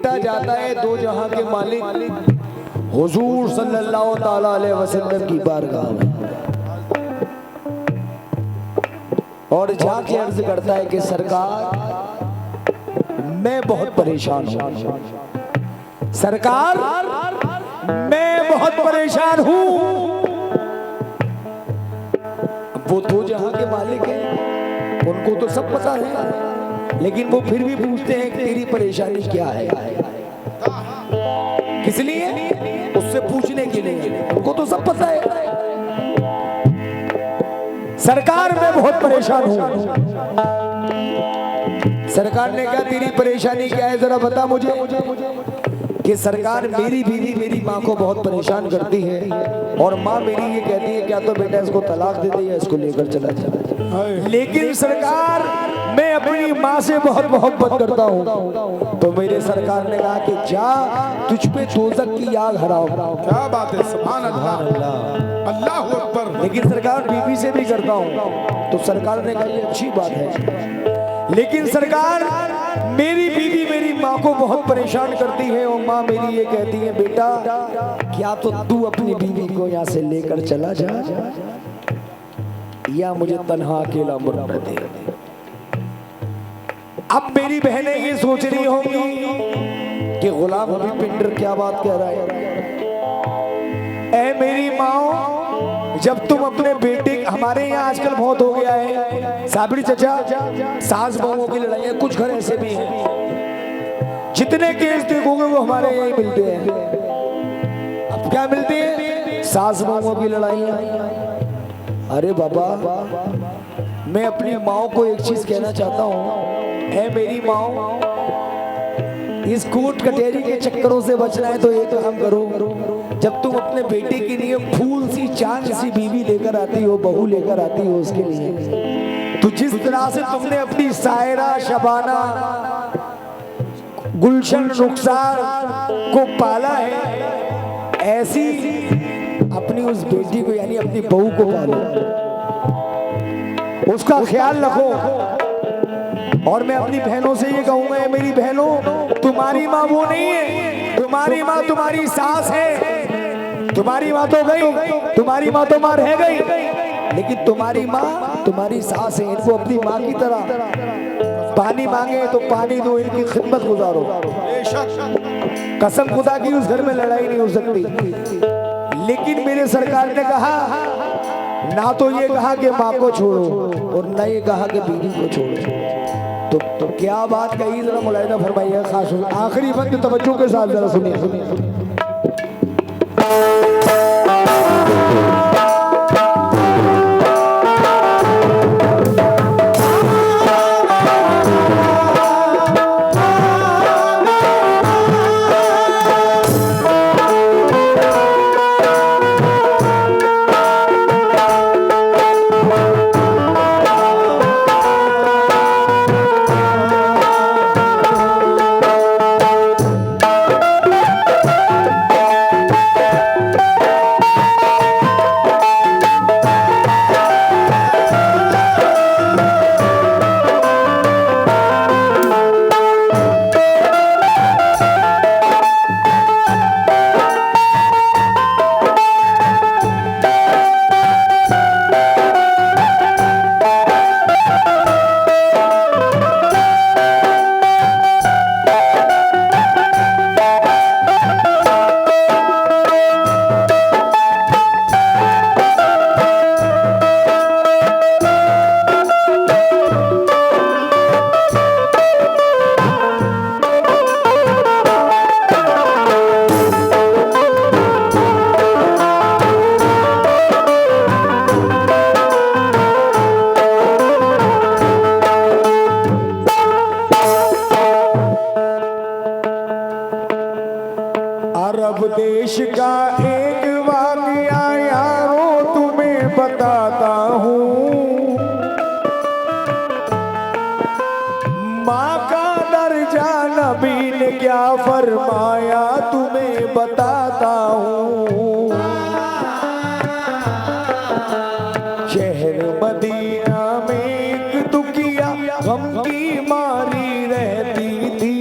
बेटा जाता है दो जहां के मालिक हुजूर सल्लल्लाहु ताला अलैहि वसल्लम की बारगाह में और जाके अर्ज करता है कि सरकार मैं बहुत परेशान हूं, सरकार मैं बहुत परेशान हूं। वो दो जहां के मालिक हैं, उनको तो सब पता है, लेकिन वो फिर भी पूछते हैं कि तेरी परेशानी क्या है। किस लिए? उससे पूछने के लिए, उनको तो सब पता है। सरकार मैं बहुत परेशान हूं। सरकार ने कहा तेरी परेशानी क्या है, जरा बता मुझे। कि सरकार मेरी बीवी मेरी माँ को बहुत परेशान करती है और माँ मेरी ये कहती है क्या तो बेटा इसको तलाक दे दे या इसको लेकर चला जा। लेकिन सरकार मैं अपनी माँ से बहुत मोहब्बत करता हूँ। तो मेरे सरकार ने कहा कि जा तुझ पे दोज़ख की आग हराओ। क्या बात है, सुभान अल्लाह, अल्लाह अकबर। लेकिन सरकार बीवी से भी करता हूँ। तो सरकार ने कहा ये अच्छी बात है, लेकिन सरकार मेरी बीवी मेरी माँ को बहुत परेशान करती है और माँ मेरी ये कहती है बेटा क्या तो तू अपनी बीवी को यहाँ से लेकर चला जा या मुझे तन्हा अकेला मरने दे। अब मेरी बहनें ये सोच रही होंगी कि गुलाम अभी पिंडर क्या बात कह रहा है। ऐ मेरी माँ, जब तुम अपने बेटे, हमारे यहाँ आजकल बहुत हो गया है साबरी चचा, सास बहुओं की लड़ाई, कुछ घर ऐसे भी हैं जितने केस देखोगे वो हमारे यहाँ ही मिलते हैं। अब क्या मिलते हैं? सास बहुओं की लड़ाई। अरे बाबा, मैं अपनी माँ को एक चीज कहना चाहता हूँ, ऐ मेरी माँ, इस कोर्ट कचहरी के चक्करों से बचना है तो ये तो हम करो। जब तुम अपने बेटे के लिए फूल सी चांद सी बीवी लेकर आती हो, बहू लेकर आती हो उसके लिए, तो जिस तरह से तुमने अपनी सायरा शबाना गुलशन रुखसार को पाला है, ऐसी अपनी उस बेटी को यानी अपनी बहू को पालो, उसका ख्याल रखो। और मैं अपनी बहनों से ये कहूंगा, मेरी बहनों, तुम्हारी माँ वो नहीं है, तुम्हारी माँ तुम्हारी सास है। तुम्हारी माँ तो गई, तुम्हारी माँ तो माँ रह गई, लेकिन तुम्हारी माँ तुम्हारी सास है। इनको अपनी माँ की तरह पानी मांगे तो पानी दो, इनकी खिदमत गुजारो। कसम खुदा की उस घर में लड़ाई नहीं हो सकती। लेकिन मेरे सरकार ने कहा, ना तो ये कहा कि माँ को छोड़ो और ना ये कहा कि बीवी को छोड़ो। तो क्या बात कही, जरा मुलायदा फरमाइए। खास आखिरी बंद तवज्जो के साथ जरा सुनिए। अरब देश का एक वाक़या यारों तुम्हें बताता हूँ। माँ का दर्जा नबी ने क्या फरमाया तुम्हें बताता हूँ। शहर मदीना में एक दुखिया गम की मारी रहती थी।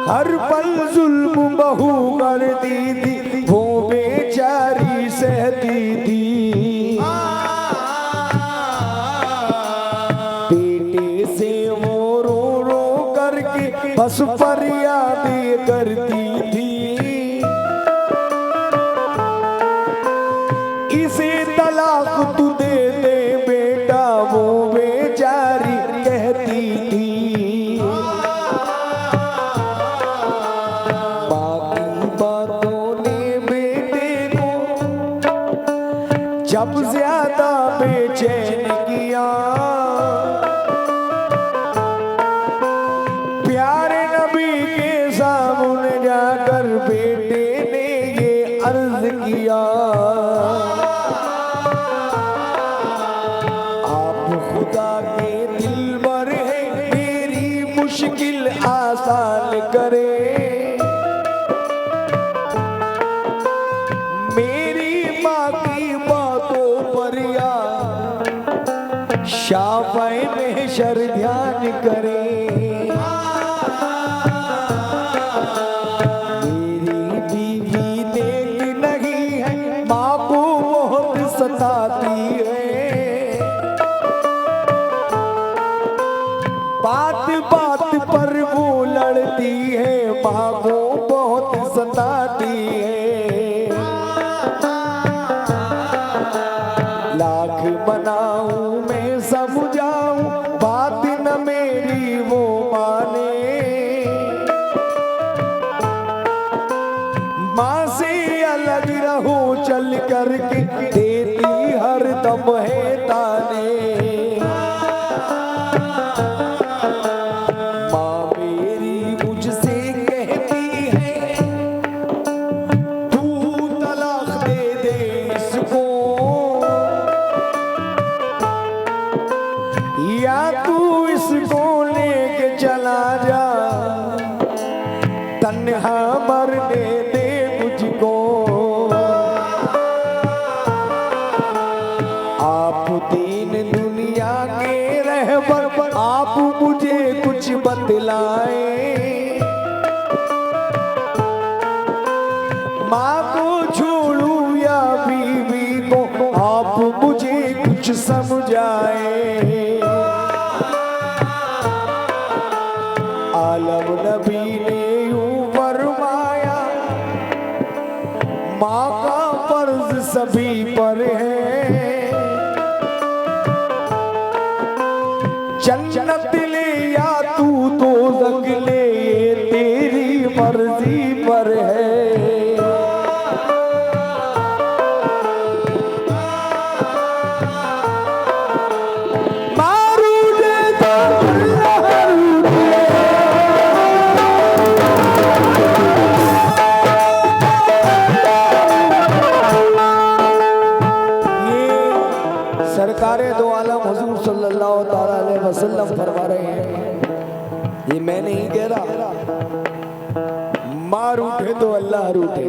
हर पल जुल्म बहू करती थी, वो बेचारी सहती थी। बेटे से वो रो रो करके बस फरियादें करती थी। इसे तलाक तू दे दे बेटा, वो बेचारी कहती थी। बाकी बातों ने बेटे को जब ज्यादा बेचैन किया, प्यारे नबी के सामने जाकर बेटे ने ये अर्ज किया, खुदा के दिल पर है, मेरी मुश्किल आसान करे। मेरी माँ की बातों पर या शाफ़े महशर ध्यान करे। मेरी बीवी नेक नहीं है, माँ को बहुत सताती है। बात बात पर वो लड़ती है, माँ को बहुत सताती है। लाख मनाऊं मैं समझाऊं, बात न मेरी वो माने। माँ से अलग रहो चल करके, देती हर दम है ताने। या तू इसको लेके चला जा, तन्हा मरने दे मुझको। आप दीन दुनिया के रहबर, आप मुझे कुछ बतलाए। माँ को छोड़ूं या बीवी को, आप मुझे कुछ समझाए। आलम नबी ने यूं फरमाया, माँ का फर्ज सभी पर है। जन्नत ले या तू दोज़ख ले, ये तेरी मर्जी पर है। सरकारे दो आलम हुजूर सल्लल्लाहु ताला अलैहि वसल्लम फरमा रहे हैं, ये मैं नहीं कह रहा। मार उठे तो अल्लाह रूठे।